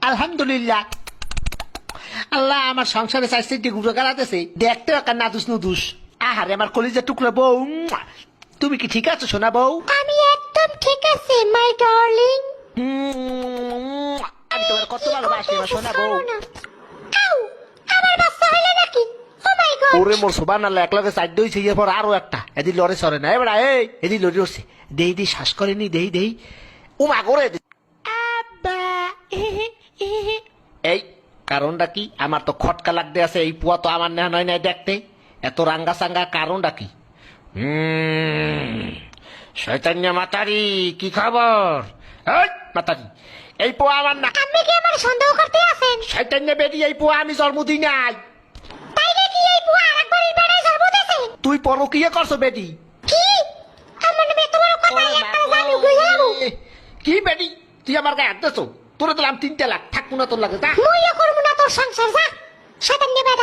আলহামদুলিল্লাহ। আল্লাহ আমার সংসারে চাইছে গুঁড়ো গালাতেছে, দেখতে একটা নাদুস নুদুস। আহারে আমার কলিজার টুকরা বউ, তুমি কি ঠিক আছো সোনা বউ? আমি একদম ঠিক আছি মাই ডার্লিং। আমি তোমার কত ভালোবাসি আমার সোনা বউ। আউ, আমার বাচ্চা হইলো নাকি? ও মাই গড। ওরে মোর সোবান আল্লাহ, এক লগে চার দইছে, এরপর আরো একটা এদি লড়ে সরে না এবার এদি লড়ে উঠছে, দেহি দেহি শ্বাস করেনি, দেহি দেহি উমা করে আব্বা। এই কারণটা কি? আমার তো খটকা লাগতে আছে, এই পুয়া তো আমার নেওয়া নয় নাই দেখতে, এত রাঙ্গা সাঙ্গা কারণটা কি? শয়তান্য মাতারি, কি খবর? এই মাতারি, এই পোয়া আমার না। আপনি কি আমার সন্দেহ করতে আছেন? শয়তান্য বেদি, এই পোয়া আমি জন্ম দিই নাই। তাই নাকি? এই বুয়া আরেকবার এই বেড়ায় জন্ম দিয়েছে? তুই পরকিয়া করছো বেদি? কি? আমার নামে এত বড় কথা, একটা জানি গইয়া যাবো। কি বেডি, তুই আমার গায়ে হাত দিছো? তোরে দিলাম 3 লাখ, থাকবো না তোর লাগে, যা। মুইও করবো না তোর সংসার, যা শয়তান বেটা।